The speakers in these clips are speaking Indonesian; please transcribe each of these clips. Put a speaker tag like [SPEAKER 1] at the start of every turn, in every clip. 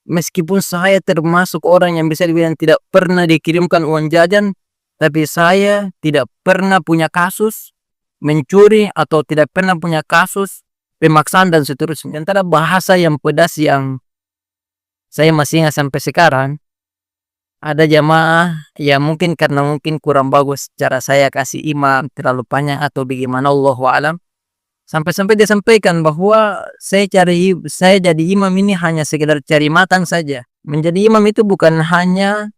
[SPEAKER 1] meskipun saya termasuk orang yang bisa dibilang tidak pernah dikirimkan uang jajan, tapi saya tidak pernah punya kasus mencuri atau tidak pernah punya kasus pemaksaan dan seterusnya. Antara bahasa yang pedas yang saya masih ingat sampai sekarang, ada jamaah ya mungkin karena mungkin kurang bagus cara saya kasih imam terlalu panjang atau bagaimana Allahu alam. Sampai-sampai dia sampaikan bahwa saya jadi imam ini hanya sekedar cari makan saja. Menjadi imam itu bukan hanya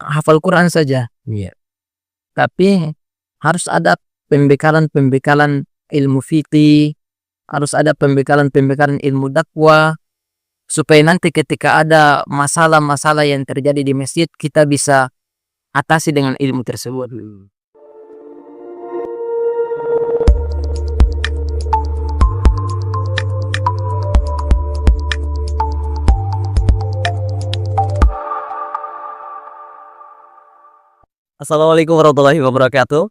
[SPEAKER 1] hafal Quran saja. Iya. Tapi harus ada pembekalan-pembekalan ilmu fikih, harus ada pembekalan-pembekalan ilmu dakwah supaya nanti ketika ada masalah-masalah yang terjadi di masjid kita bisa atasi dengan ilmu tersebut.
[SPEAKER 2] Assalamualaikum warahmatullahi wabarakatuh.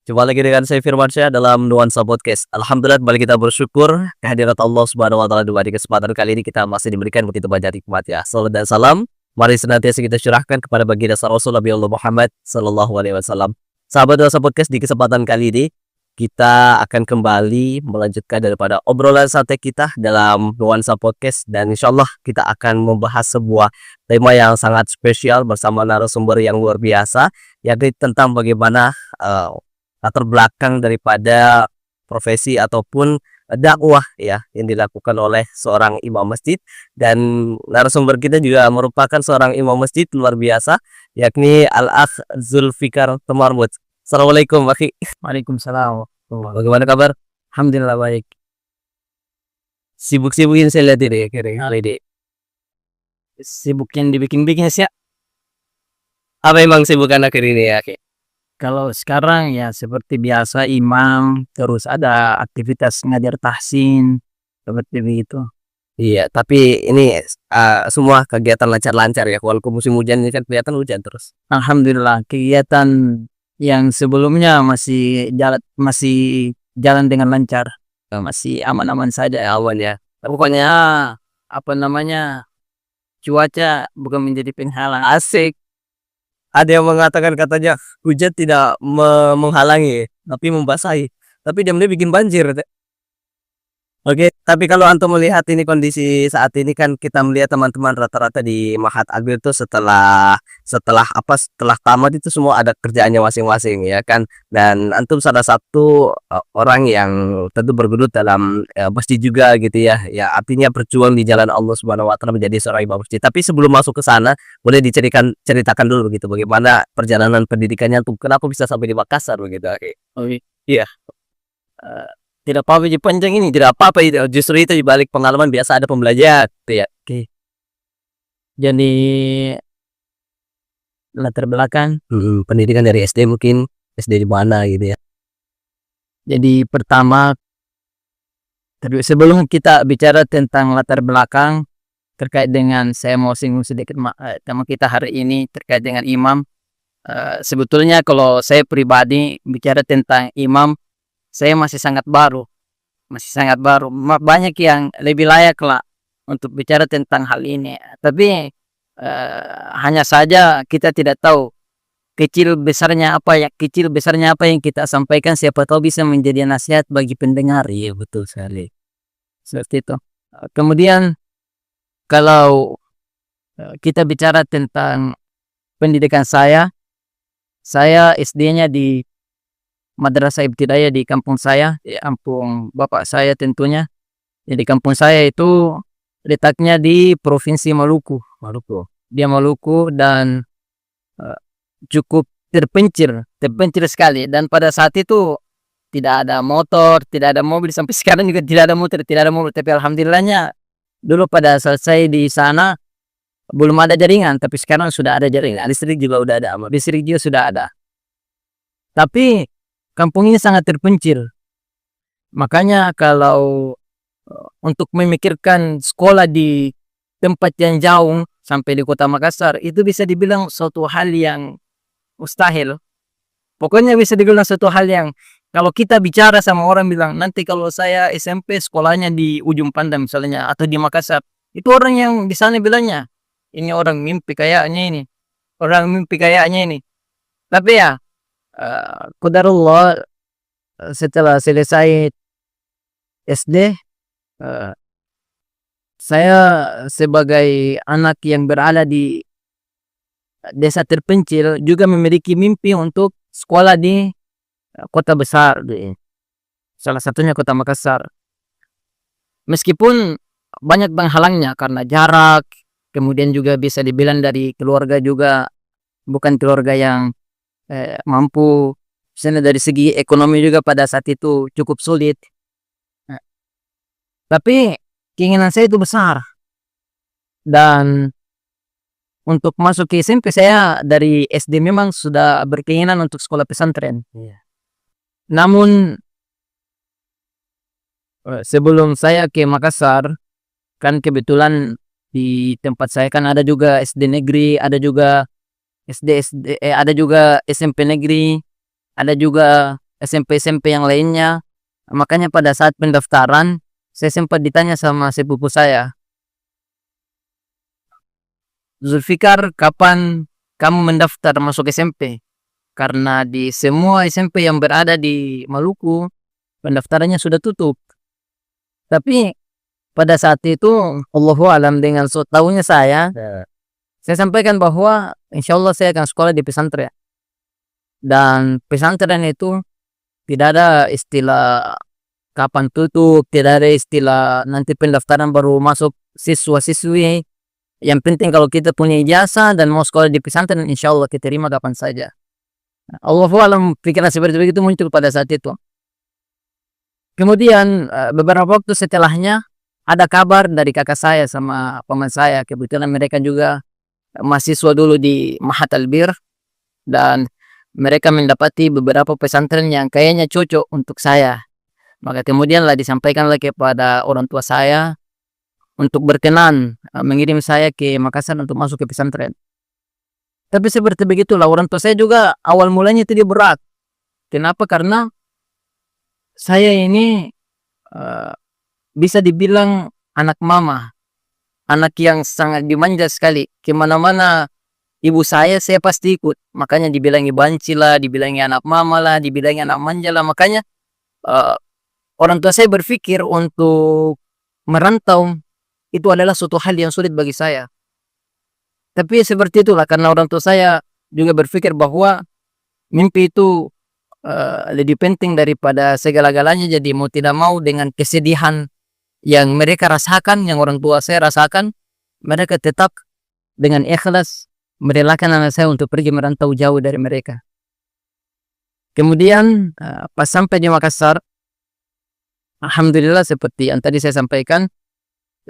[SPEAKER 2] Jumpa lagi dengan saya Firmansyah dalam Nuansa Podcast. Alhamdulillah kembali kita bersyukur kehadirat Allah Subhanahu wa taala di kesempatan kali ini kita masih diberikan begitu banyak nikmat ya. Salam dan salam mari senantiasa kita curahkan kepada baginda Rasul Nabi Allah Muhammad sallallahu alaihi wasallam. Sahabat Nuansa Podcast, di kesempatan kali ini kita akan kembali melanjutkan daripada obrolan santai kita dalam Nuansa Podcast, dan insyaallah kita akan membahas sebuah tema yang sangat spesial bersama narasumber yang luar biasa, yakni tentang bagaimana latar belakang daripada profesi ataupun dakwah ya yang dilakukan oleh seorang imam masjid. Dan narasumber kita juga merupakan seorang imam masjid luar biasa, yakni Al-Akh Zulfikar Temarmut. Assalamualaikum Akhi.
[SPEAKER 1] Waalaikumsalam.
[SPEAKER 2] Bagaimana kabar?
[SPEAKER 1] Alhamdulillah baik.
[SPEAKER 2] Sibuk-sibukin saya lihat ini kali ini.
[SPEAKER 1] Sibuk yang dibikin-bikin sih.
[SPEAKER 2] Apa emang sibukan akhir ini ya Akhi?
[SPEAKER 1] Kalau sekarang ya seperti biasa imam, terus ada aktivitas ngajar tahsin seperti begitu.
[SPEAKER 2] Iya, tapi ini semua kegiatan lancar-lancar ya. Walaupun musim hujan ini kan kelihatan hujan terus.
[SPEAKER 1] Alhamdulillah, kegiatan yang sebelumnya masih jalan dengan lancar, masih aman-aman saja.
[SPEAKER 2] Awan ya.
[SPEAKER 1] Pokoknya apa namanya, cuaca bukan menjadi penghalang.
[SPEAKER 2] Asik. Ada yang mengatakan katanya hujan tidak menghalangi, tapi membasahi. Tapi dia bikin banjir. Oke, tapi kalau antum melihat ini kondisi saat ini kan kita melihat teman-teman rata-rata di Mahat Agil itu setelah tamat itu semua ada kerjaannya masing-masing ya kan. Dan antum salah satu orang yang tentu bergelut dalam masjid juga gitu ya. Ya artinya berjuang di jalan Allah Subhanahu wa taala menjadi seorang imam masjid. Tapi sebelum masuk ke sana, boleh ceritakan dulu begitu bagaimana perjalanan pendidikannya tuh, kenapa bisa sampai di Makassar begitu.
[SPEAKER 1] Oke.
[SPEAKER 2] Iya.
[SPEAKER 1] Tidak apa-apa di panjang ini, tidak apa-apa itu.
[SPEAKER 2] Justru itu di balik pengalaman biasa ada pembelajaran gitu ya.
[SPEAKER 1] Oke. Jadi latar belakang
[SPEAKER 2] pendidikan dari SD mungkin SD di mana gitu ya.
[SPEAKER 1] Jadi pertama, sebelum kita bicara tentang latar belakang terkait dengan, saya mau singgung sedikit tema kita hari ini terkait dengan imam. Sebetulnya kalau saya pribadi bicara tentang imam, saya masih sangat baru. Banyak yang lebih layak lah untuk bicara tentang hal ini. Tapi hanya saja kita tidak tahu kecil besarnya apa yang kita sampaikan, siapa tahu bisa menjadi nasihat bagi pendengar.
[SPEAKER 2] Iya betul sekali.
[SPEAKER 1] Seperti itu. Kemudian kalau kita bicara tentang pendidikan saya SD-nya di Madrasah Ibtidaiyah di kampung saya, di kampung bapak saya tentunya. Jadi kampung saya itu letaknya di Provinsi Maluku. Dia Maluku dan cukup terpencil sekali. Dan pada saat itu tidak ada motor, tidak ada mobil, sampai sekarang juga tidak ada motor, tidak ada mobil. Tapi alhamdulillahnya dulu pada saat saya di sana belum ada jaringan, tapi sekarang sudah ada jaringan. Listrik juga sudah ada. Tapi kampung ini sangat terpencil. Makanya kalau untuk memikirkan sekolah di tempat yang jauh sampai di kota Makassar, itu bisa dibilang suatu hal yang mustahil. Pokoknya bisa dibilang suatu hal yang kalau kita bicara sama orang bilang, nanti kalau saya SMP sekolahnya di Ujung Pandang misalnya, atau di Makassar, itu orang yang di sana bilangnya, ini orang mimpi kayaknya ini, orang mimpi kayaknya ini. Tapi ya, qadarullah, setelah selesai SD, eh, saya sebagai anak yang berada di desa terpencil juga memiliki mimpi untuk sekolah di kota besar, di salah satunya kota Makassar. Meskipun banyak penghalangnya karena jarak, kemudian juga bisa dibilang dari keluarga juga bukan keluarga yang mampu. Misalnya dari segi ekonomi juga pada saat itu cukup sulit. Nah, tapi keinginan saya itu besar. Dan untuk masuk ke SMP saya dari SD memang sudah berkeinginan untuk sekolah pesantren. Namun sebelum saya ke Makassar, kan kebetulan di tempat saya kan ada juga SD negeri, ada juga ada juga SMP negeri, ada juga SMP-SMP yang lainnya. Makanya pada saat pendaftaran, saya sempat ditanya sama sepupu saya, Zulfikar, kapan kamu mendaftar masuk SMP? Karena di semua SMP yang berada di Maluku, pendaftarannya sudah tutup. Tapi pada saat itu, Allahu alam dengan tahunya saya sampaikan bahwa insya Allah saya akan sekolah di pesantren. Dan pesantren itu tidak ada istilah kapan tutup, tidak ada istilah nanti pendaftaran baru masuk siswa-siswi. Yang penting kalau kita punya ijazah dan mau sekolah di pesantren, insya Allah kita terima kapan saja. Allahu alam pikiran seperti itu muncul pada saat itu. Kemudian beberapa waktu setelahnya ada kabar dari kakak saya sama paman saya. Kebetulan mereka juga mahasiswa dulu di Mahat Albir, dan mereka mendapati beberapa pesantren yang kayaknya cocok untuk saya. Maka kemudian lah disampaikanlah kepada orang tua saya untuk berkenan mengirim saya ke Makassar untuk masuk ke pesantren. Tapi seperti begitulah, orang tua saya juga awal mulanya itu dia berat. Kenapa? Karena saya ini bisa dibilang anak mama, anak yang sangat dimanja sekali. Kemana-mana ibu saya pasti ikut. Makanya dibilangi banci lah, dibilangi anak mama lah, dibilangi anak manja lah. Makanya orang tua saya berpikir untuk merantau itu adalah suatu hal yang sulit bagi saya. Tapi seperti itulah, karena orang tua saya juga berpikir bahwa mimpi itu lebih penting daripada segala-galanya. Jadi mau tidak mau dengan kesedihan yang mereka rasakan, yang orang tua saya rasakan, mereka tetap dengan ikhlas merelakan anak saya untuk pergi merantau jauh dari mereka. Kemudian pas sampai di Makassar, alhamdulillah seperti yang tadi saya sampaikan,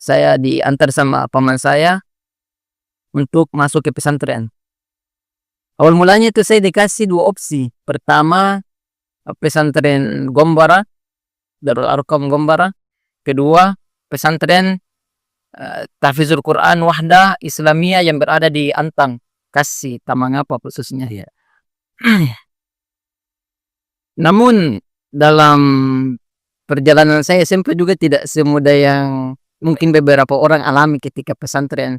[SPEAKER 1] saya diantar sama paman saya untuk masuk ke pesantren. Awal mulanya itu saya dikasih dua opsi. Pertama, pesantren Gombara, Darul Arqam Gombara. Kedua, pesantren Tahfizul Quran Wahdah Islamiyah yang berada di Antang, Kasih, Tamangapa khususnya. Namun dalam perjalanan saya SMP juga tidak semudah yang mungkin beberapa orang alami ketika pesantren.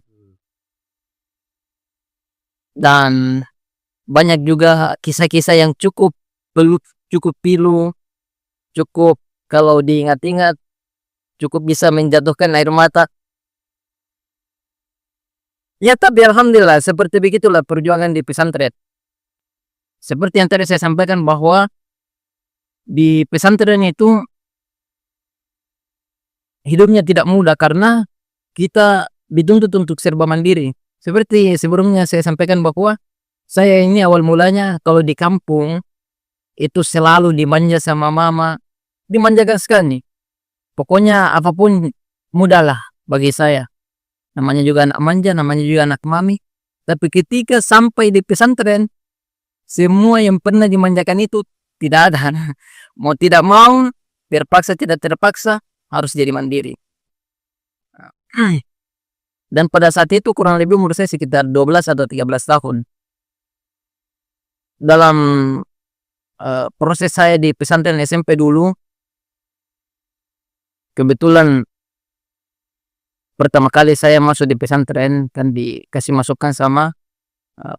[SPEAKER 1] Dan banyak juga kisah-kisah yang cukup pilu, cukup kalau diingat-ingat cukup bisa menjatuhkan air mata. Ya, tapi alhamdulillah seperti begitulah perjuangan di pesantren. Seperti yang tadi saya sampaikan bahwa di pesantren itu hidupnya tidak mudah karena kita dituntut untuk serba mandiri. Seperti sebelumnya saya sampaikan bahwa saya ini awal mulanya kalau di kampung itu selalu dimanja sama mama, dimanjakan sekali. Pokoknya apapun mudahlah bagi saya. Namanya juga anak manja, namanya juga anak mami. Tapi ketika sampai di pesantren, semua yang pernah dimanjakan itu tidak ada. Mau tidak mau, terpaksa tidak terpaksa, harus jadi mandiri. Dan pada saat itu kurang lebih umur saya sekitar 12 atau 13 tahun. Dalam proses saya di pesantren SMP dulu, kebetulan pertama kali saya masuk di pesantren kan dikasih masukan sama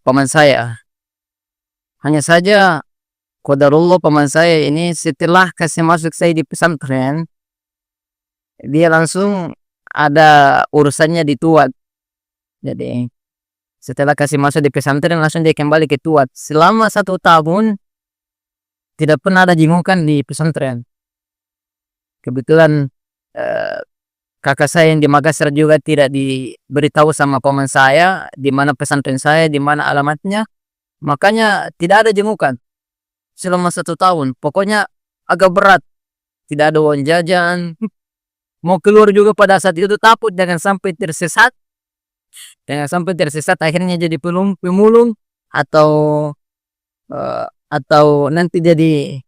[SPEAKER 1] paman saya. Hanya saja qadarullah paman saya ini setelah kasih masuk saya di pesantren, dia langsung ada urusannya di Tuat. Jadi setelah kasih masuk di pesantren langsung dia kembali ke Tuat. Selama 1 tahun tidak pernah ada jengukan di pesantren. Kebetulan kakak saya yang di Makassar juga tidak diberitahu sama paman saya di mana pesantren saya, di mana alamatnya. Makanya tidak ada jengukan selama 1 tahun. Pokoknya agak berat. Tidak ada uang jajan. Mau keluar juga pada saat itu takut jangan sampai tersesat. Jangan sampai tersesat akhirnya jadi pemulung atau nanti jadi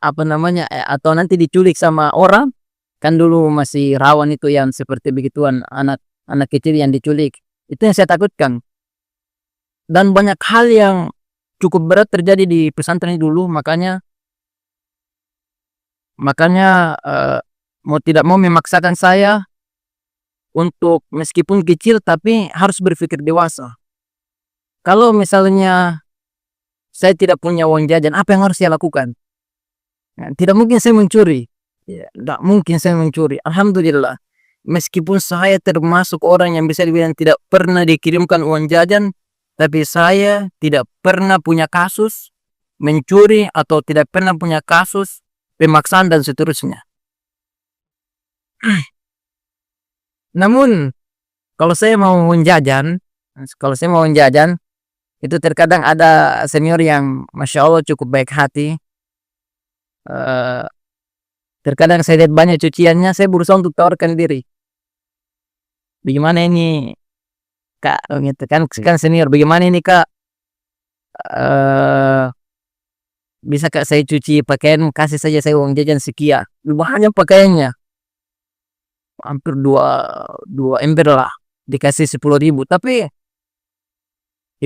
[SPEAKER 1] atau nanti diculik sama orang. Kan dulu masih rawan itu yang seperti begituan, anak kecil yang diculik. Itu yang saya takutkan. Dan banyak hal yang cukup berat terjadi di pesantren dulu, makanya mau tidak mau memaksakan saya untuk meskipun kecil tapi harus berpikir dewasa. Kalau misalnya saya tidak punya uang jajan, apa yang harus saya lakukan? Nah, tidak mungkin saya mencuri. Ya, tidak mungkin saya mencuri. Alhamdulillah. Meskipun saya termasuk orang yang bisa dibilang tidak pernah dikirimkan uang jajan, tapi saya tidak pernah punya kasus mencuri atau tidak pernah punya kasus pemaksaan dan seterusnya. Namun kalau saya mau jajan, itu terkadang ada senior yang Masya Allah cukup baik hati. Terkadang saya lihat banyak cuciannya, saya berusaha untuk tawarkan diri. Bagaimana ini Kak? Gitu kan senior. Bagaimana ini Kak? Bisa Kak saya cuci pakaian, kasih saja saya uang jajan sekian. Banyak pakaiannya. Hampir 2 ember lah. Dikasih 10.000. Tapi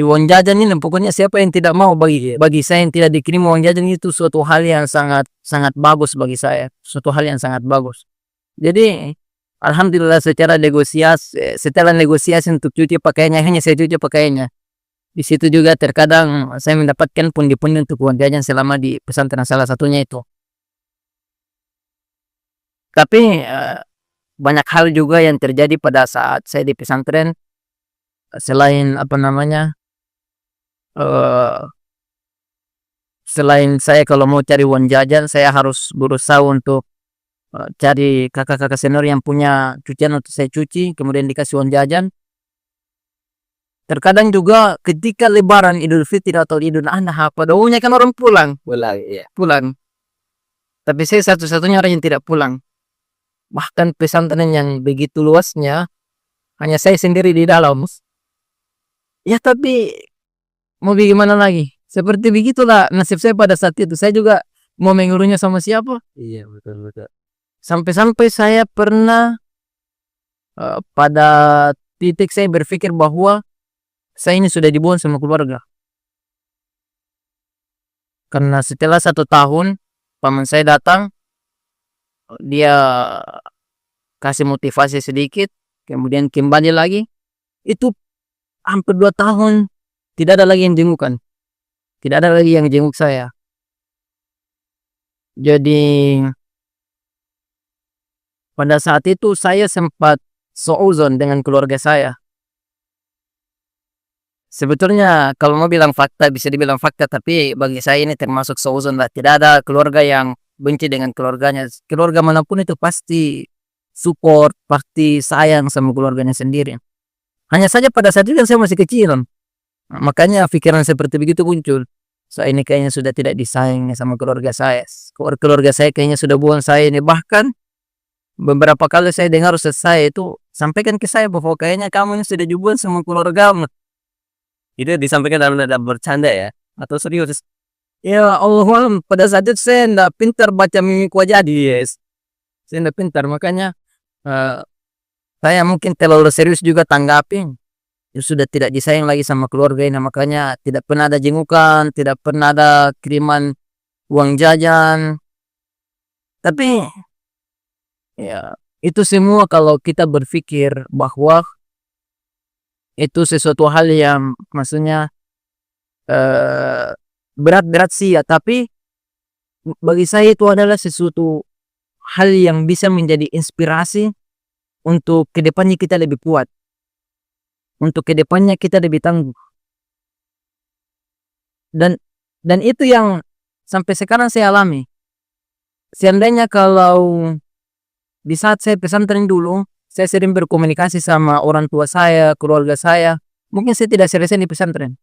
[SPEAKER 1] uang jajan ini pokoknya siapa yang tidak mau, bagi saya yang tidak dikirim uang jajan itu suatu hal yang sangat sangat bagus bagi saya, suatu hal yang sangat bagus. Jadi alhamdulillah setelah negosiasi untuk cuci pakaiannya, hanya saya cuci pakaiannya. Di situ juga terkadang saya mendapatkan pundi-pundi untuk uang jajan selama di pesantren, salah satunya itu. Tapi banyak hal juga yang terjadi pada saat saya di pesantren, selain selain saya kalau mau cari uang jajan, saya harus berusaha untuk cari kakak-kakak senior yang punya cucian untuk saya cuci, kemudian dikasih uang jajan. Terkadang juga ketika lebaran Idul Fitri atau Idul Adha, pada umumnya kan orang pulang.
[SPEAKER 2] Iya.
[SPEAKER 1] Pulang. Tapi saya satu-satunya orang yang tidak pulang. Bahkan pesantren yang begitu luasnya, hanya saya sendiri di dalam. Ya tapi mau bagaimana lagi? Seperti begitulah nasib saya pada saat itu. Saya juga mau mengeluhnya sama siapa?
[SPEAKER 2] Iya, betul.
[SPEAKER 1] Sampai-sampai saya pernah pada titik saya berpikir bahwa saya ini sudah dibuang sama keluarga. Karena setelah 1 tahun, paman saya datang, dia kasih motivasi sedikit, kemudian kembali lagi. Itu hampir 2 tahun tidak ada lagi yang jengukan. Tidak ada lagi yang jenguk saya. Jadi pada saat itu saya sempat seuzon dengan keluarga saya. Sebetulnya kalau mau bilang fakta bisa dibilang fakta, tapi bagi saya ini termasuk seuzon lah. Tidak ada keluarga yang benci dengan keluarganya. Keluarga manapun itu pasti support, pasti sayang sama keluarganya sendiri. Hanya saja pada saat itu kan saya masih kecil. Makanya pikiran seperti begitu muncul. Saya ini kayaknya sudah tidak disayang sama keluarga saya. Keluarga saya kayaknya sudah buang saya ini. Bahkan beberapa kali saya dengar ustaz saya itu sampaikan ke saya bahwa kayaknya kamu ini sudah dibuang sama keluargamu.
[SPEAKER 2] Itu disampaikan dalam nada bercanda ya? Atau serius?
[SPEAKER 1] Ya Allah, pada saat itu saya tidak pintar baca mimik wajah dia. Saya tidak pintar, makanya saya mungkin terlalu serius juga tanggapi. Ya sudah tidak disayang lagi sama keluarga ini, makanya tidak pernah ada jengukan, tidak pernah ada kiriman uang jajan. Tapi ya itu semua kalau kita berpikir bahwa itu sesuatu hal yang maksudnya berat-berat sih ya, tapi bagi saya itu adalah sesuatu hal yang bisa menjadi inspirasi untuk kedepannya kita lebih kuat, untuk kedepannya kita lebih tangguh. Dan itu yang sampai sekarang saya alami. Seandainya kalau di saat saya pesantren dulu, saya sering berkomunikasi sama orang tua saya, keluarga saya, mungkin saya tidak selesai di pesantren.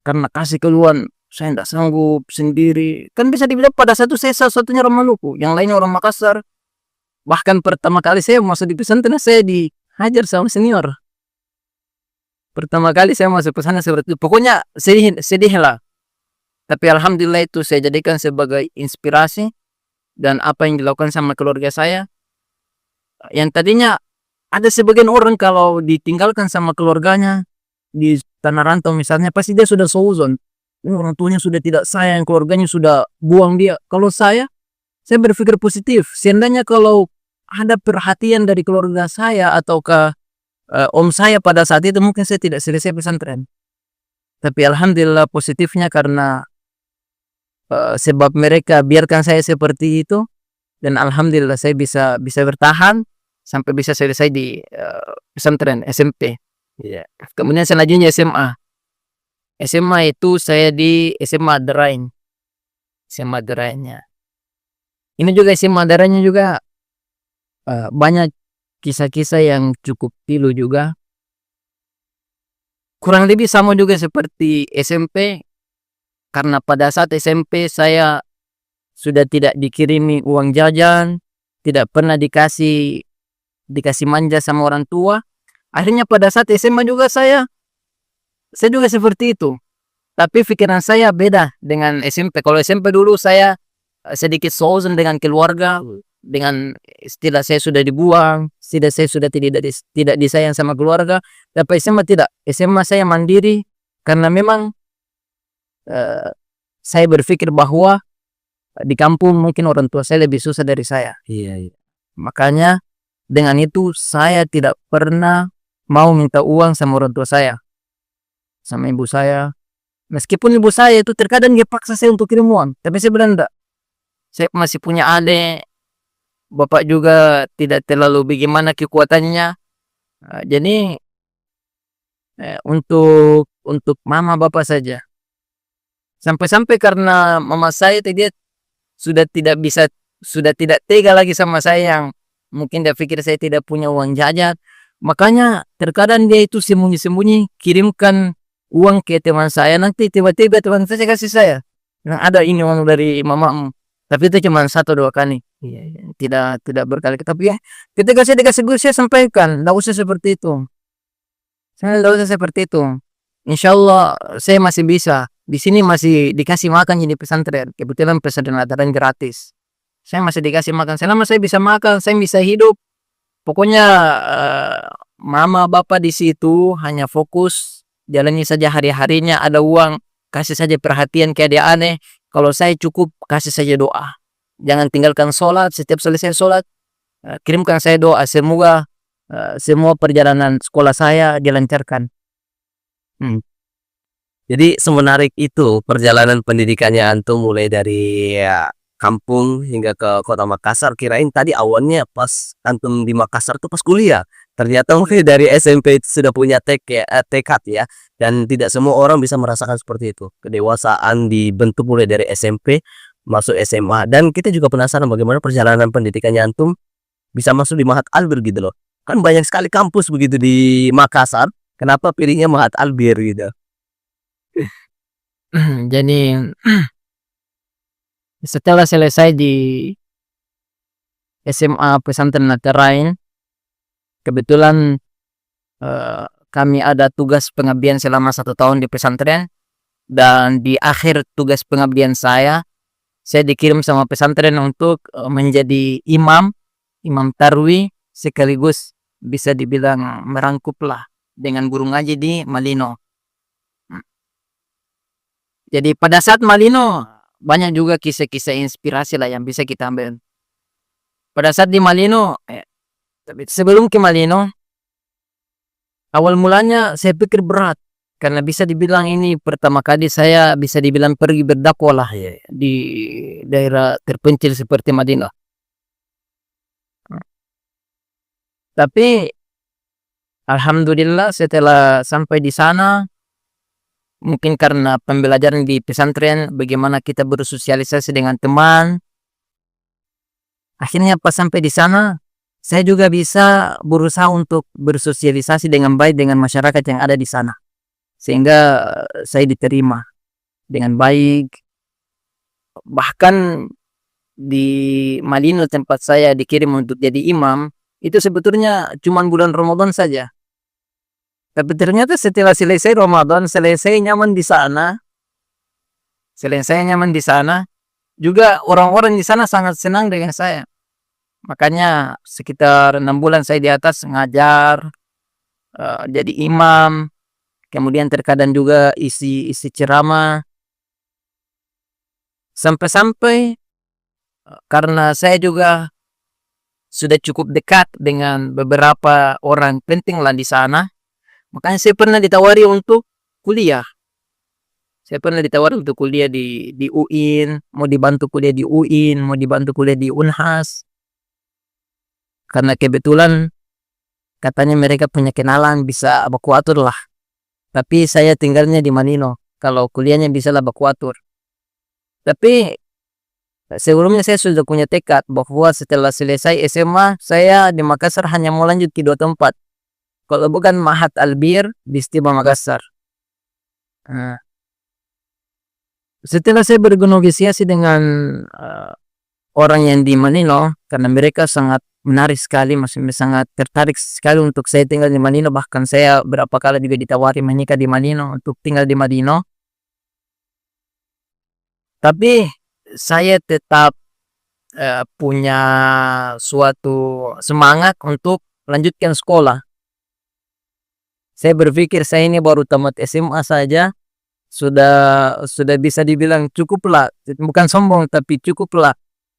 [SPEAKER 1] Karena kasih keluhan, saya tidak sanggup sendiri. Kan bisa dibilang pada saat itu saya satu-satunya orang Maluku, yang lainnya orang Makassar. Bahkan pertama kali saya masuk di pesantren, saya dihajar sama senior. Pertama kali saya masuk pesantren seperti itu. Pokoknya sedih lah. Tapi alhamdulillah itu saya jadikan sebagai inspirasi. Dan apa yang dilakukan sama keluarga saya, yang tadinya ada sebagian orang kalau ditinggalkan sama keluarganya di tanah rantau misalnya, pasti dia sudah seuzon. Ini orang tuanya sudah tidak sayang, keluarganya sudah buang dia. Kalau saya berpikir positif. Seandainya kalau ada perhatian dari keluarga saya ataukah om saya pada saat itu, mungkin saya tidak selesai pesantren. Tapi alhamdulillah positifnya karena sebab mereka biarkan saya seperti itu, dan alhamdulillah saya bisa bertahan sampai bisa selesai di pesantren SMP.
[SPEAKER 2] Iya.
[SPEAKER 1] Kemudian selanjutnya SMA. SMA itu saya di SMA Derain. SMA Derainnya. Ini juga SMA Derainnya juga banyak kisah-kisah yang cukup pilu juga. Kurang lebih sama juga seperti SMP. Karena pada saat SMP saya sudah tidak dikirimi uang jajan, tidak pernah dikasih manja sama orang tua. Akhirnya pada saat SMA juga saya juga seperti itu. Tapi pikiran saya beda dengan SMP. Kalau SMP dulu saya sedikit seuzon dengan keluarga, dengan istilah saya sudah dibuang, saya sudah tidak disayang sama keluarga. Tapi SMA tidak. SMA saya mandiri karena memang saya berpikir bahwa di kampung mungkin orang tua saya lebih susah dari saya.
[SPEAKER 2] Iya, iya.
[SPEAKER 1] Makanya dengan itu saya tidak pernah mau minta uang sama orang tua saya, sama ibu saya. Meskipun ibu saya itu terkadang dia paksa saya untuk kirim uang, tapi saya bilang enggak. Saya masih punya adik, bapak juga tidak terlalu bagaimana kekuatannya. Jadi untuk mama bapak saja. Sampai-sampai karena mama saya dia sudah tidak tega lagi sama saya, yang mungkin dia pikir saya tidak punya uang jajan. Makanya terkadang dia itu sembunyi-sembunyi kirimkan uang ke teman saya. Nanti tiba-tiba teman saya kasih saya, nah, ada ini uang dari mamamu. Tapi itu cuma 1-2 kali. Tidak berkali. Tapi ya ketika saya dikasih gue, saya sampaikan, tidak usah seperti itu. Saya tidak usah seperti itu. Insya Allah saya masih bisa. Di sini masih dikasih makan jadi pesantren. Kebetulan pesantren Adaran gratis. Saya masih dikasih makan. Selama saya bisa makan, saya bisa hidup. Pokoknya mama bapak di situ hanya fokus jalani saja hari-harinya. Ada uang, kasih saja perhatian kayak dia aneh. Kalau saya cukup kasih saja doa. Jangan tinggalkan sholat. Setiap selesai sholat, kirimkan saya doa. Semoga semua perjalanan sekolah saya dilancarkan.
[SPEAKER 2] Jadi semenarik itu perjalanan pendidikannya antum mulai dari kampung hingga ke kota Makassar. Kirain tadi awalnya pas antum di Makassar tuh pas kuliah. Ternyata mungkin dari SMP itu sudah punya tekad ya. Dan tidak semua orang bisa merasakan seperti itu. Kedewasaan dibentuk mulai dari SMP masuk SMA. Dan kita juga penasaran bagaimana perjalanan pendidikannya antum bisa masuk di Mahat Albir gitu loh. Kan banyak sekali kampus begitu di Makassar. Kenapa pilihnya Mahat Albir gitu?
[SPEAKER 1] Jadi setelah selesai di SMA Pesantren Naterain, kebetulan kami ada tugas pengabdian selama 1 tahun di pesantren. Dan di akhir tugas pengabdian saya dikirim sama pesantren untuk menjadi imam tarwi, sekaligus bisa dibilang merangkup lah dengan guru ngaji di Malino. Jadi pada saat Malino banyak juga kisah-kisah inspirasi lah yang bisa kita ambil. Pada saat di Malino, tapi sebelum ke Malino, awal mulanya saya pikir berat. Karena bisa dibilang ini pertama kali saya bisa dibilang pergi berdakwah lah ya, di daerah terpencil seperti Madinah. Tapi alhamdulillah setelah sampai di sana, mungkin karena pembelajaran di pesantren, bagaimana kita bersosialisasi dengan teman. Akhirnya pas sampai di sana, saya juga bisa berusaha untuk bersosialisasi dengan baik dengan masyarakat yang ada di sana. Sehingga saya diterima dengan baik. Bahkan di Malino tempat saya dikirim untuk jadi imam, itu sebetulnya cuma bulan Ramadan saja. Tapi ternyata setelah selesai Ramadan, selesai nyaman di sana, juga orang-orang di sana sangat senang dengan saya. Makanya sekitar 6 bulan saya di atas ngajar, jadi imam, kemudian terkadang juga isi ceramah. Sampai-sampai karena saya juga sudah cukup dekat dengan beberapa orang penting lah di sana, makanya saya pernah ditawari untuk kuliah. Saya pernah ditawari untuk kuliah di UIN, mau dibantu kuliah di UIN, mau dibantu kuliah di Unhas. Karena kebetulan katanya mereka punya kenalan bisa evakuator lah. Tapi saya tinggalnya di Manino. Kalau kuliahnya bisa lah evakuator. Tapi sebelumnya saya sudah punya tekad bahwa setelah selesai SMA, saya di Makassar hanya mau lanjut ke 2 tempat. Kalau bukan Mahat Albir di Stima Makassar. Nah, setelah saya bernegosiasi dengan orang yang di Manino, karena mereka sangat menarik sekali, masih sangat tertarik sekali untuk saya tinggal di Manino. Bahkan saya berapa kali juga ditawari menikah di Manino untuk tinggal di Manino. Tapi saya tetap punya suatu semangat untuk lanjutkan sekolah. Saya berpikir saya ini baru tamat SMA saja, sudah bisa dibilang cukuplah, bukan sombong tapi cukuplah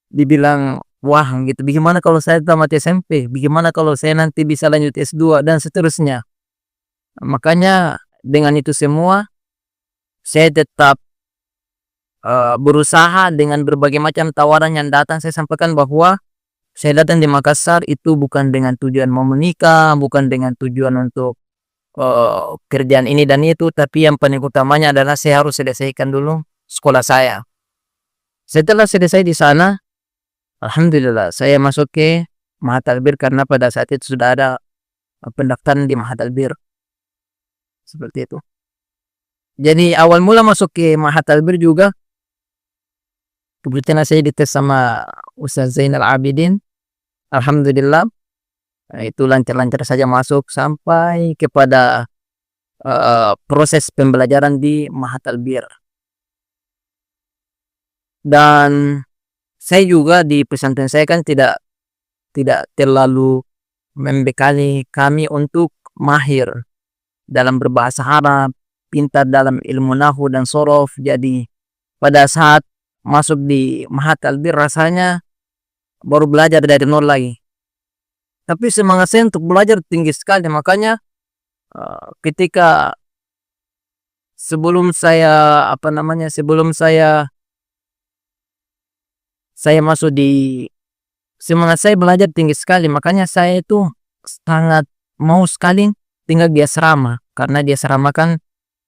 [SPEAKER 1] dibilang wah gitu. Bagaimana kalau saya tamat SMP? Bagaimana kalau saya nanti bisa lanjut S2 dan seterusnya. Makanya dengan itu semua saya tetap berusaha dengan berbagai macam tawaran yang datang. Saya sampaikan bahwa saya datang di Makassar itu bukan dengan tujuan mau menikah, bukan dengan tujuan untuk kerjaan ini dan itu, tapi yang paling utamanya adalah saya harus selesaikan dulu sekolah saya. Setelah selesai di sana, alhamdulillah saya masuk ke Mahat Albir karena pada saat itu sudah ada pendaftaran di Mahat Albir. Seperti itu. Jadi awal mula masuk ke Mahat Albir juga, kebetulan saya dites sama Ustaz Zainal Abidin. Alhamdulillah, itu lancar-lancar saja masuk sampai kepada proses pembelajaran di Mahat Albir. Dan saya juga di pesantren saya kan tidak terlalu membekali kami untuk mahir dalam berbahasa Arab, pintar dalam ilmu nahwu dan sorof. Jadi pada saat masuk di Mahat Albir rasanya baru belajar dari nol lagi. Tapi semangat saya untuk belajar tinggi sekali. Makanya ketika sebelum saya masuk di, semangat saya belajar tinggi sekali. Makanya saya itu sangat mau sekali tinggal di asrama, karena di asrama kan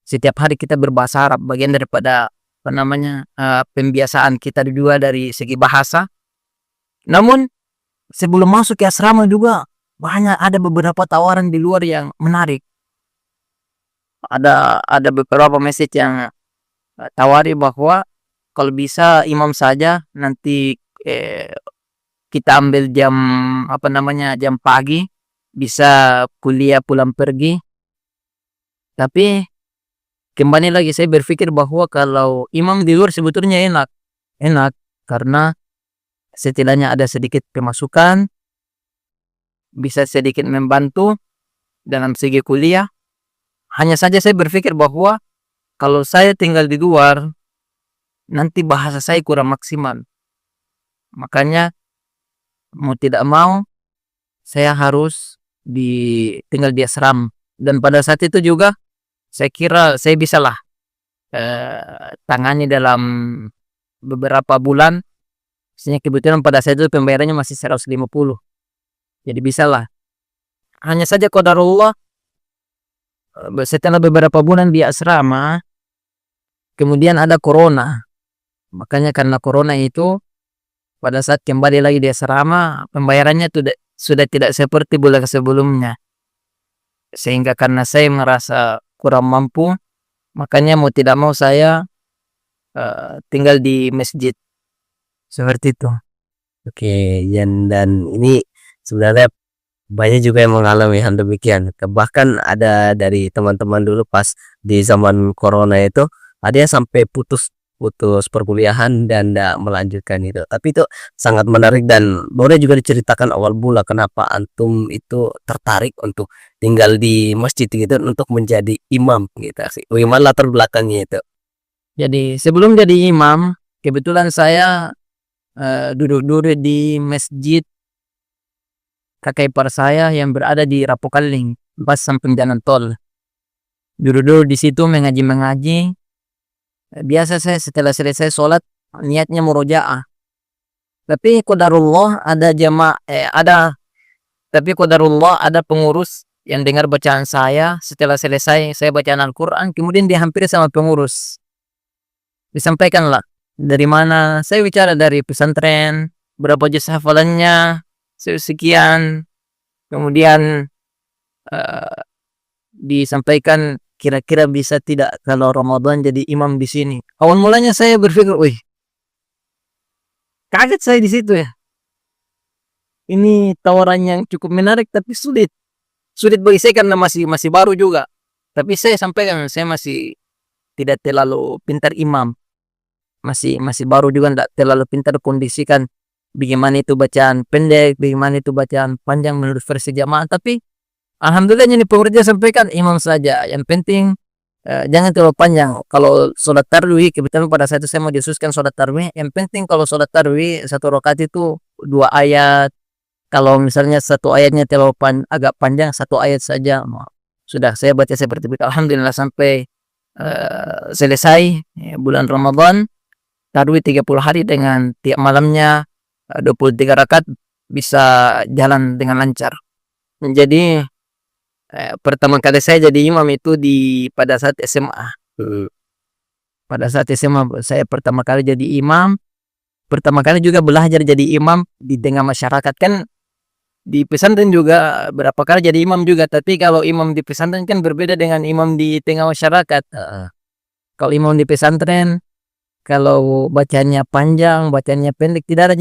[SPEAKER 1] setiap hari kita berbahasa Arab, bagian daripada pembiasaan kita juga dari segi bahasa. Namun sebelum masuk ke asrama juga ada beberapa tawaran di luar yang menarik. Ada beberapa message yang tawari bahwa kalau bisa imam saja, nanti kita ambil jam pagi, bisa kuliah pulang pergi. Tapi kembali lagi saya berpikir bahwa kalau imam di luar sebetulnya enak karena setidaknya ada sedikit pemasukan, bisa sedikit membantu dalam segi kuliah. Hanya saja saya berpikir bahwa kalau saya tinggal di luar, nanti bahasa saya kurang maksimal. Makanya mau tidak mau saya harus tinggal di asrama. Dan pada saat itu juga saya kira saya bisalah tangani dalam beberapa bulan. Misalnya kebetulan pada saat itu pembayarannya masih 150. Jadi bisalah. Hanya saja qadarullah setelah beberapa bulan di asrama kemudian ada corona. Makanya karena corona itu pada saat kembali lagi di asrama pembayarannya sudah tidak seperti bulan sebelumnya. Sehingga karena saya merasa kurang mampu, makanya mau tidak mau saya tinggal di masjid. Seperti itu.
[SPEAKER 2] Oke, dan ini sebenarnya banyak juga yang mengalami hal demikian. Bahkan ada dari teman-teman dulu pas di zaman corona itu ada yang sampai putus perkuliahan dan tidak melanjutkan itu. Tapi itu sangat menarik dan boleh juga diceritakan awal mula kenapa antum itu tertarik untuk tinggal di masjid gitu untuk menjadi imam gitu sih. Bagaimana latar belakangnya itu?
[SPEAKER 1] Jadi sebelum jadi imam, kebetulan saya duduk-duduk di masjid kakek ipar saya yang berada di Rapokaling, pas samping jalan tol. Duduk-duduk di situ mengaji-mengaji. Biasa saya setelah selesai sholat niatnya murojaah. Tapi qadarullah ada pengurus yang dengar bacaan saya setelah selesai saya bacaan Al-Quran, kemudian dihampiri sama pengurus. Disampaikanlah dari mana. Saya bicara dari pesantren, berapa juz hafalannya, sekian. Kemudian disampaikan kira-kira bisa tidak kalau Ramadan jadi imam di sini. Awal mulanya saya berpikir, wih, kaget saya di situ ya. Ini tawaran yang cukup menarik tapi sulit bagi saya karena masih baru juga. Tapi saya sampaikan saya masih tidak terlalu pintar imam, masih baru juga, tidak terlalu pintar kondisikan bagaimana itu bacaan pendek, bagaimana itu bacaan panjang menurut versi jamaah. Tapi alhamdulillah ini pengerja sampaikan imam saja, yang penting jangan terlalu panjang. Kalau sholat tarawih, kebetulan pada saat itu saya mau disususkan sholat tarawih, yang penting kalau sholat tarawih 1 rakaat itu 2 ayat. Kalau misalnya 1 ayatnya terlalu agak panjang, 1 ayat saja. Sudah saya baca seperti itu. Alhamdulillah sampai selesai bulan Ramadan, tarawih 30 hari dengan tiap malamnya 23 rakaat bisa jalan dengan lancar. Jadi pertama kali saya jadi imam itu pada saat SMA. Pada saat SMA saya pertama kali jadi imam. Pertama kali juga belajar jadi imam di tengah masyarakat. Kan di pesantren juga berapa kali jadi imam juga. Tapi kalau imam di pesantren kan berbeda dengan imam di tengah masyarakat. Kalau imam di pesantren, kalau bacanya panjang, bacanya pendek, tidak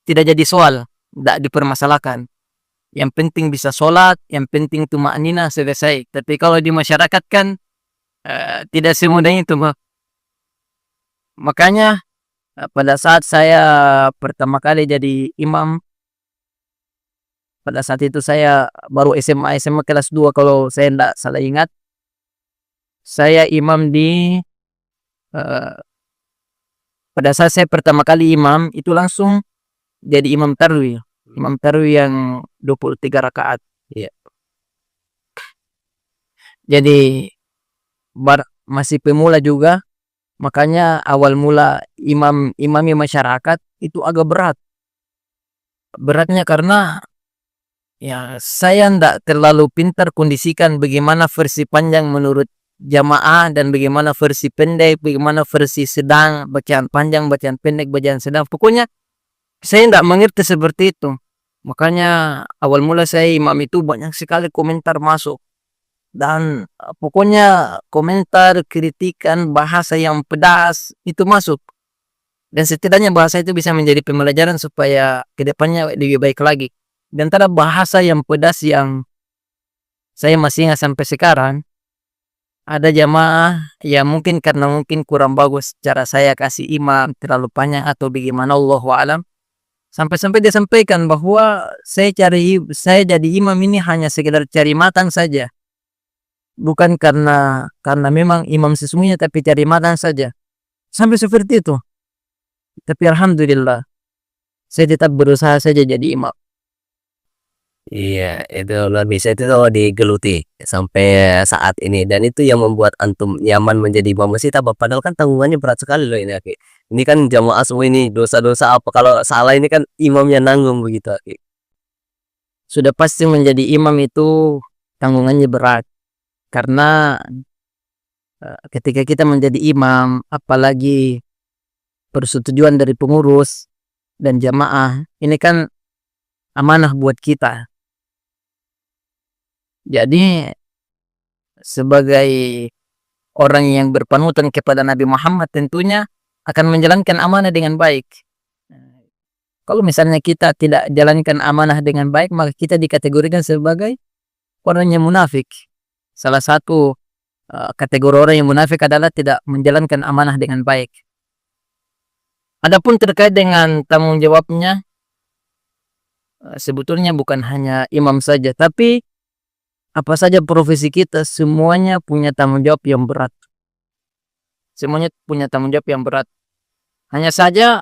[SPEAKER 1] jadi soal, tidak dipermasalahkan. Yang penting bisa sholat, yang penting tumaknina, selesai. Tapi kalau di masyarakat kan tidak semudah itu. Makanya pada saat saya pertama kali jadi imam, pada saat itu saya baru SMA kelas 2 kalau saya tidak salah ingat. Saya imam pada saat saya pertama kali imam itu langsung jadi imam tarawih. Imam tarawih yang 23 rakaat.
[SPEAKER 2] Iya.
[SPEAKER 1] Jadi masih pemula juga, makanya awal mula imami masyarakat itu agak berat. Beratnya karena ya saya ndak terlalu pintar kondisikan bagaimana versi panjang menurut jamaah dan bagaimana versi pendek, bagaimana versi sedang, bacaan panjang, bacaan pendek, bacaan sedang. Pokoknya saya ndak mengerti seperti itu. Makanya awal mula saya imam itu banyak sekali komentar masuk. Dan pokoknya komentar, kritikan, bahasa yang pedas itu masuk. Dan setidaknya bahasa itu bisa menjadi pembelajaran supaya kedepannya lebih baik lagi. Dan antara bahasa yang pedas yang saya masih ingat sampai sekarang, ada jamaah yang mungkin karena kurang bagus cara saya kasih imam terlalu panjang atau bagaimana, Allahu a'lam. Sampai-sampai dia sampaikan bahwa saya jadi imam ini hanya sekedar cari makan saja. Bukan karena memang imam sesungguhnya, tapi cari makan saja. sampai seperti itu. Tapi alhamdulillah saya tetap berusaha saja jadi imam.
[SPEAKER 2] Iya, itu luar biasa itu tuh digeluti sampai saat ini dan itu yang membuat antum nyaman menjadi imam masjid apa? Padahal kan tanggungannya berat sekali loh ini Aki. Ini kan jamaah semua ini dosa-dosa apa kalau salah ini kan imamnya nanggung begitu Aki.
[SPEAKER 1] Sudah pasti menjadi imam itu tanggungannya berat. Karena ketika kita menjadi imam, apalagi persetujuan dari pengurus dan jamaah, ini kan amanah buat kita. Jadi sebagai orang yang berpanutan kepada Nabi Muhammad tentunya akan menjalankan amanah dengan baik. Kalau misalnya kita tidak jalankan amanah dengan baik, maka kita dikategorikan sebagai orang yang munafik. Salah satu kategori orang yang munafik adalah tidak menjalankan amanah dengan baik. Adapun terkait dengan tanggung jawabnya, sebetulnya bukan hanya imam saja, tapi apa saja profesi kita semuanya punya tanggung jawab yang berat. Semuanya punya tanggung jawab yang berat. Hanya saja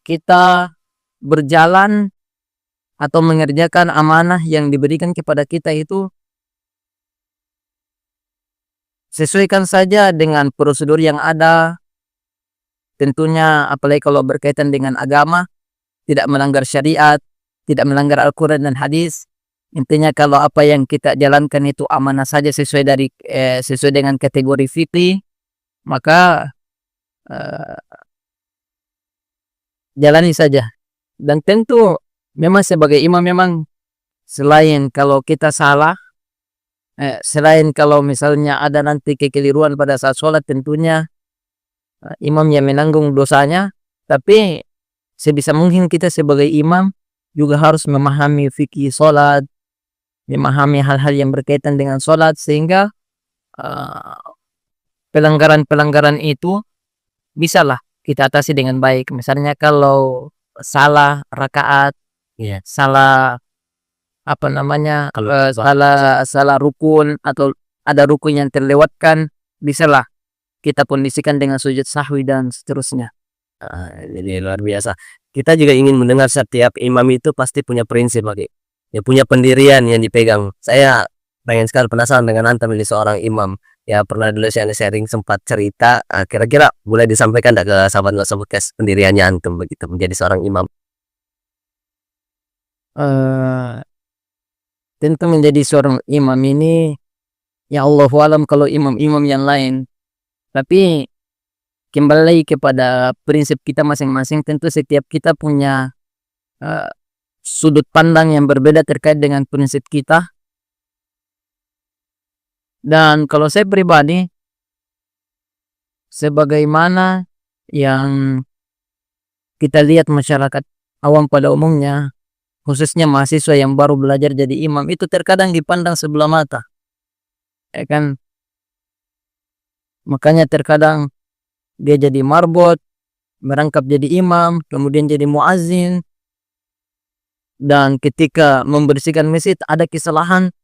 [SPEAKER 1] kita berjalan atau mengerjakan amanah yang diberikan kepada kita itu sesuaikan saja dengan prosedur yang ada. Tentunya apalagi kalau berkaitan dengan agama, tidak melanggar syariat, tidak melanggar Al-Quran dan hadis. Intinya kalau apa yang kita jalankan itu amanah saja sesuai dengan kategori fikih, maka jalani saja. Dan tentu memang sebagai imam memang selain kalau kita salah, selain kalau misalnya ada nanti kekeliruan pada saat sholat, tentunya imam yang menanggung dosanya. Tapi sebisa mungkin kita sebagai imam juga harus memahami fikih sholat, memahami hal-hal yang berkaitan dengan sholat, sehingga pelanggaran-pelanggaran itu bisalah kita atasi dengan baik. Misalnya kalau salah rakaat,
[SPEAKER 2] Iya.
[SPEAKER 1] salah apa namanya,
[SPEAKER 2] Kalau
[SPEAKER 1] salah rukun atau ada rukun yang terlewatkan, bisalah kita kondisikan dengan sujud sahwi dan seterusnya.
[SPEAKER 2] jadi luar biasa. Kita juga ingin mendengar setiap imam itu pasti punya prinsip lagi. Ya punya pendirian yang dipegang. Saya pengen sekali penasaran dengan antum ini seorang imam. Ya pernah dulu saya sharing sempat cerita. Kira-kira boleh disampaikan ke sahabat-sahabat podcast pendiriannya antum begitu menjadi seorang imam.
[SPEAKER 1] Tentu menjadi seorang imam ini, ya Allah alam kalau imam-imam yang lain. Tapi kembali lagi kepada prinsip kita masing-masing. Tentu setiap kita punya sudut pandang yang berbeda terkait dengan prinsip kita. Dan kalau saya pribadi, sebagaimana yang kita lihat masyarakat awam pada umumnya, khususnya mahasiswa yang baru belajar jadi imam, itu terkadang dipandang sebelah mata, ya kan? Makanya terkadang dia jadi marbot, merangkap jadi imam, kemudian jadi muazzin, dan ketika membersihkan masjid ada kesalahan,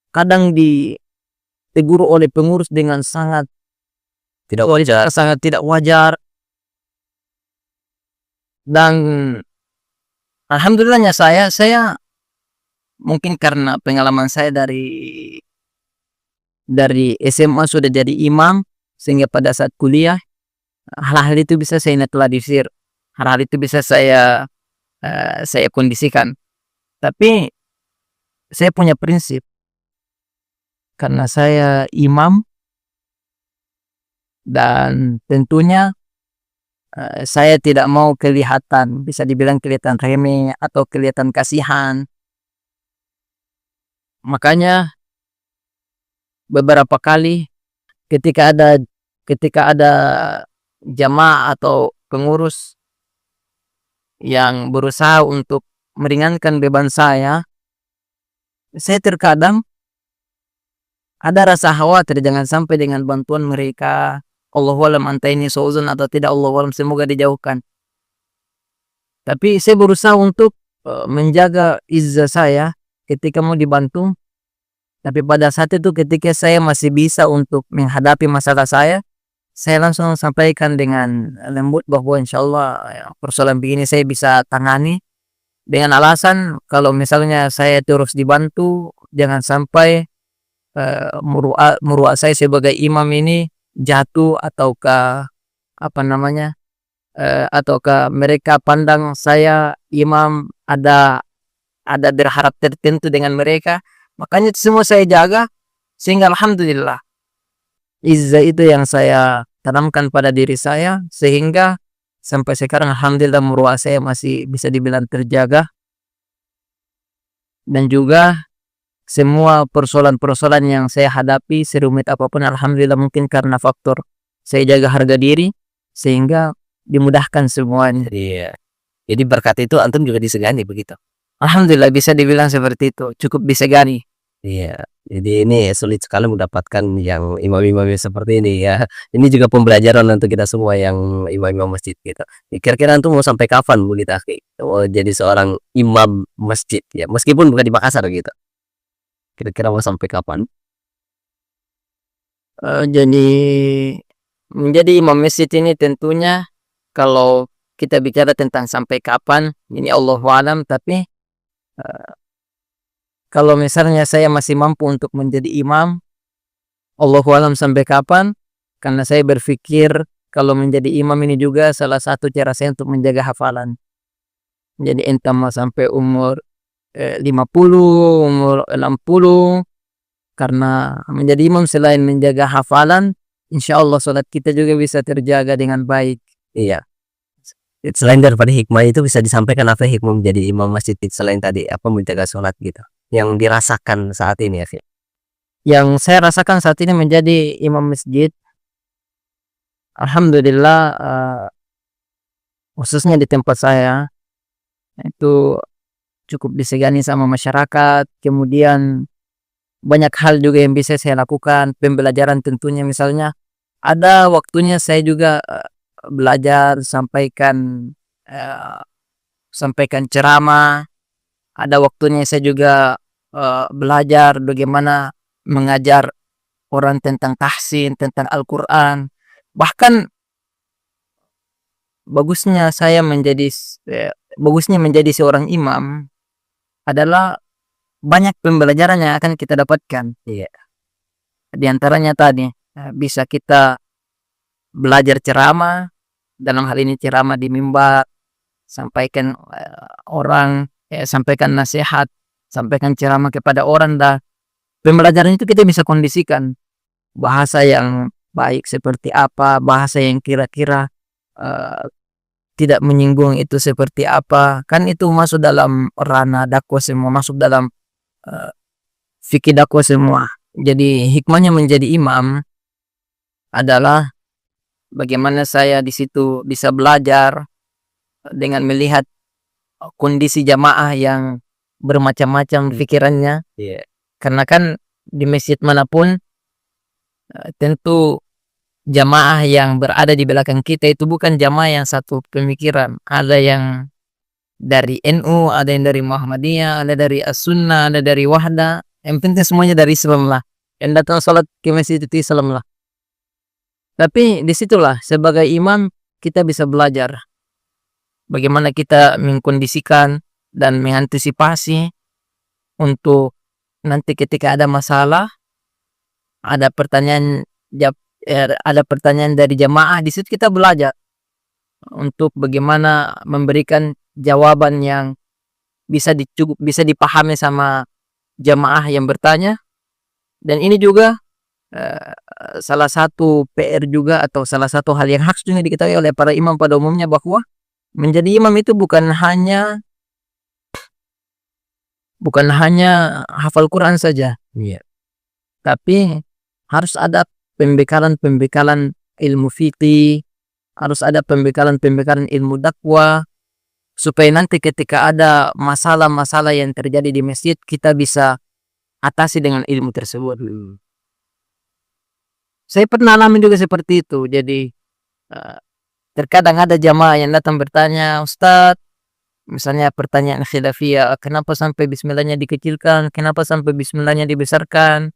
[SPEAKER 1] kadang ditegur oleh pengurus dengan sangat
[SPEAKER 2] Tidak wajar.
[SPEAKER 1] tidak wajar. Dan alhamdulillahnya saya mungkin karena pengalaman saya dari SMA sudah jadi imam, sehingga pada saat kuliah hal-hal itu bisa saya netralisir, hal-hal itu bisa saya kondisikan. Tapi saya punya prinsip, karena saya imam dan tentunya saya tidak mau kelihatan, bisa dibilang kelihatan remeh atau kelihatan kasihan. Makanya beberapa kali ketika ada jamaah atau pengurus yang berusaha untuk meringankan beban saya terkadang ada rasa khawatir jangan sampai dengan bantuan mereka, Allahualam anta ini seuzon atau tidak, Allahualam semoga dijauhkan. Tapi saya berusaha untuk menjaga izzah saya ketika mau dibantu. Tapi pada saat itu ketika saya masih bisa untuk menghadapi masalah saya saya langsung sampaikan dengan lembut bahwa insyaallah persoalan begini saya bisa tangani, dengan alasan kalau misalnya saya terus dibantu jangan sampai, muruat saya sebagai imam ini jatuh ataukah apa namanya, ataukah mereka pandang saya imam ada berharap tertentu dengan mereka. Makanya itu semua saya jaga sehingga alhamdulillah izzah itu yang saya tanamkan pada diri saya sehingga sampai sekarang alhamdulillah muruah saya masih bisa dibilang terjaga, dan juga semua persoalan-persoalan yang saya hadapi serumit apapun alhamdulillah mungkin karena faktor saya jaga harga diri sehingga dimudahkan semuanya.
[SPEAKER 2] Iya. Jadi berkat itu antum juga disegani begitu.
[SPEAKER 1] Alhamdulillah bisa dibilang seperti itu, cukup disegani.
[SPEAKER 2] Iya. Jadi ini sulit sekali mendapatkan yang imam-imam yang seperti ini ya. Ini juga pembelajaran untuk kita semua yang imam-imam masjid gitu. Kira-kira antum mau sampai kapan begitu akhi? Mau jadi seorang imam masjid ya, meskipun bukan di Makassar gitu. Kira-kira mau sampai kapan?
[SPEAKER 1] Jadi menjadi imam masjid ini tentunya kalau kita bicara tentang sampai kapan, ini Allahu a'lam, tapi kalau misalnya saya masih mampu untuk menjadi imam, Allahu a'lam sampai kapan, karena saya berpikir kalau menjadi imam ini juga salah satu cara saya untuk menjaga hafalan. Jadi entah mau sampai umur 50, umur 60, karena menjadi imam selain menjaga hafalan, insyaallah salat kita juga bisa terjaga dengan baik.
[SPEAKER 2] Iya. Selain daripada hikmah itu bisa disampaikan apa hikmah menjadi imam masjid selain tadi apa menjaga sholat gitu yang dirasakan saat ini ya Fi?
[SPEAKER 1] Yang saya rasakan saat ini menjadi imam masjid, alhamdulillah, khususnya di tempat saya, itu cukup disegani sama masyarakat, kemudian banyak hal juga yang bisa saya lakukan, pembelajaran tentunya misalnya, ada waktunya saya juga, belajar sampaikan ceramah, ada waktunya saya juga, belajar bagaimana mengajar orang tentang tahsin, tentang Al-Qur'an. Bahkan bagusnya menjadi seorang imam adalah banyak pembelajaran yang akan kita dapatkan.
[SPEAKER 2] Iya.
[SPEAKER 1] Di antaranya tadi, bisa kita belajar ceramah, dalam hal ini ceramah di mimbar, sampaikan, sampaikan nasihat, sampaikan ceramah kepada orang, dan pembelajaran itu kita bisa kondisikan bahasa yang baik seperti apa, bahasa yang kira-kira tidak menyinggung itu seperti apa, kan itu masuk dalam ranah dakwah semua, masuk dalam fikih dakwah semua. Jadi hikmahnya menjadi imam adalah bagaimana saya di situ bisa belajar dengan melihat kondisi jamaah yang bermacam-macam pikirannya.
[SPEAKER 2] Iya.
[SPEAKER 1] Karena kan di masjid manapun tentu jamaah yang berada di belakang kita itu bukan jamaah yang satu pemikiran. Ada yang dari NU, ada yang dari Muhammadiyah, ada dari As-Sunnah, ada dari Wahda. Yang penting semuanya dari Islam lah. Yang datang sholat ke masjid itu Islam lah. Tapi disitulah sebagai imam kita bisa belajar bagaimana kita mengkondisikan dan mengantisipasi untuk nanti ketika ada masalah, ada pertanyaan ada pertanyaan dari jamaah, di situ kita belajar untuk bagaimana memberikan jawaban yang bisa dipahami sama jamaah yang bertanya. Dan ini juga salah satu PR juga atau salah satu hal yang harus juga diketahui oleh para imam pada umumnya, bahwa menjadi imam itu bukan hanya hafal Quran saja.
[SPEAKER 2] Iya.
[SPEAKER 1] Tapi harus ada pembekalan ilmu fikih, harus ada pembekalan ilmu dakwah, supaya nanti ketika ada masalah-masalah yang terjadi di masjid kita bisa atasi dengan ilmu tersebut. Saya pernah alami juga seperti itu. Jadi terkadang ada jamaah yang datang bertanya, "Ustadz," misalnya pertanyaan khilafiyah, "kenapa sampai bismillahnya dikecilkan? Kenapa sampai bismillahnya dibesarkan?"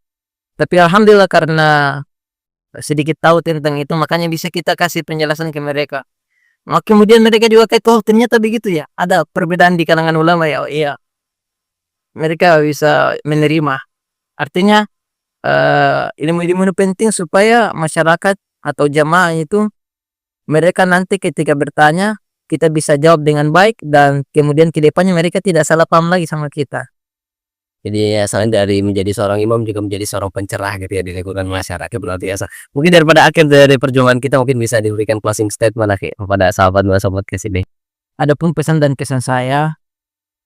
[SPEAKER 1] Tapi alhamdulillah karena sedikit tahu tentang itu, makanya bisa kita kasih penjelasan ke mereka. Nah, kemudian mereka juga kayak, oh ternyata begitu ya, ada perbedaan di kalangan ulama ya. Oh iya, mereka bisa menerima. Artinya ilmu-ilmu ini penting supaya masyarakat atau jamaah itu mereka nanti ketika bertanya kita bisa jawab dengan baik, dan kemudian ke depannya mereka tidak salah paham lagi sama kita.
[SPEAKER 2] Jadi ya selain dari menjadi seorang imam juga menjadi seorang pencerah gitu ya di lingkungan masyarakat berarti ya. Mungkin daripada akhir dari perjumpaan kita mungkin bisa diberikan closing statement Akhi kepada sahabat ke sini.
[SPEAKER 1] Adapun pesan dan kesan saya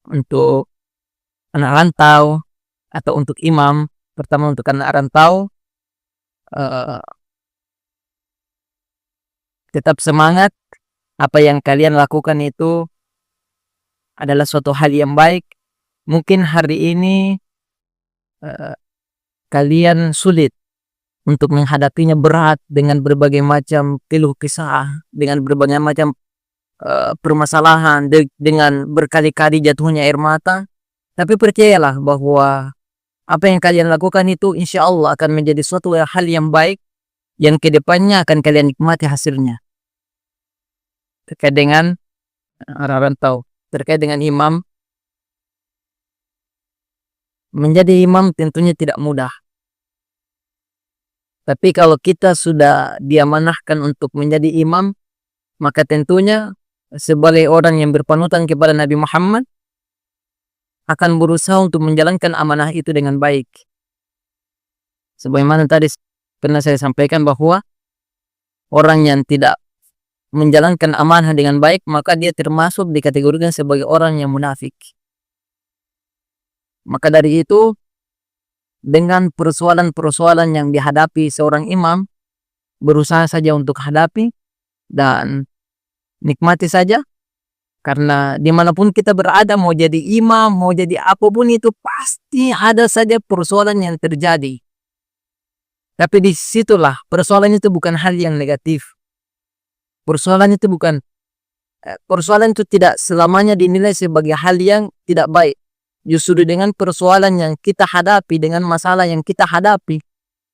[SPEAKER 1] untuk anak rantau atau untuk imam, pertama untuk anak rantau, eh, tetap semangat. Apa yang kalian lakukan itu adalah suatu hal yang baik. Mungkin hari ini kalian sulit untuk menghadapinya, berat dengan berbagai macam keluh kesah, dengan berbagai macam permasalahan, dengan berkali-kali jatuhnya air mata. Tapi percayalah bahwa apa yang kalian lakukan itu insya Allah akan menjadi suatu hal yang baik yang kedepannya akan kalian nikmati hasilnya. Terkait dengan orang rantau, terkait dengan imam, menjadi imam tentunya tidak mudah. Tapi kalau kita sudah diamanahkan untuk menjadi imam, maka tentunya sebagai orang yang berpanutan kepada Nabi Muhammad akan berusaha untuk menjalankan amanah itu dengan baik. Sebagaimana tadi pernah saya sampaikan bahwa orang yang tidak menjalankan amanah dengan baik, maka dia termasuk dikategorikan sebagai orang yang munafik. Maka dari itu, dengan persoalan-persoalan yang dihadapi seorang imam, berusaha saja untuk hadapi dan nikmati saja. Karena dimanapun kita berada, mau jadi imam, mau jadi apapun itu, pasti ada saja persoalan yang terjadi. Tapi disitulah, persoalan itu bukan hal yang negatif. Persoalan itu tidak selamanya dinilai sebagai hal yang tidak baik. Justru dengan persoalan yang kita hadapi, dengan masalah yang kita hadapi,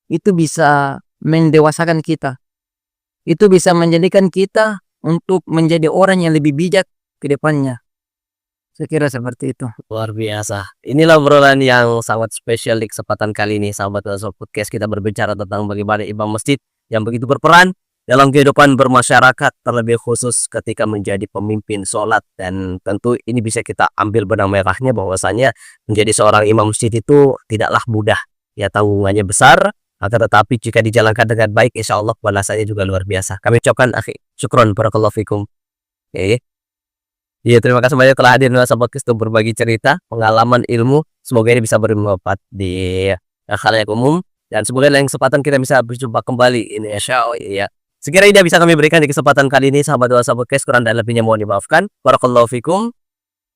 [SPEAKER 1] itu bisa mendewasakan kita. Itu bisa menjadikan kita untuk menjadi orang yang lebih bijak ke depannya. Saya kira seperti itu.
[SPEAKER 2] Luar biasa. Inilah obrolan yang sangat spesial di kesempatan kali ini sahabat podcast. Kita berbicara tentang bagaimana imam masjid yang begitu berperan dalam kehidupan bermasyarakat, terlebih khusus ketika menjadi pemimpin sholat. Dan tentu ini bisa kita ambil benang merahnya bahwasanya menjadi seorang imam masjid itu tidaklah mudah. Ya, tanggungannya besar, akan tetapi jika dijalankan dengan baik, insya Allah balasannya juga luar biasa. Kami ucapkan akhi, syukron, barakallahu fikum. Oke. Iya, terima kasih banyak telah hadir dalam podcast untuk berbagi cerita, pengalaman, ilmu. Semoga ini bisa bermanfaat di khalayak umum. Dan semoga lain kesempatan kita bisa berjumpa kembali. Ini insya Allah ya. Sekiranya tidak bisa kami berikan di kesempatan kali ini, sahabat podcast, kurang dan lebihnya mohon dimaafkan. Barakallahu fikum.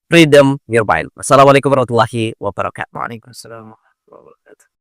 [SPEAKER 2] Freedom your mind. Assalamualaikum warahmatullahi wabarakatuh.
[SPEAKER 1] Waalaikumsalam warahmatullahi wabarakatuh.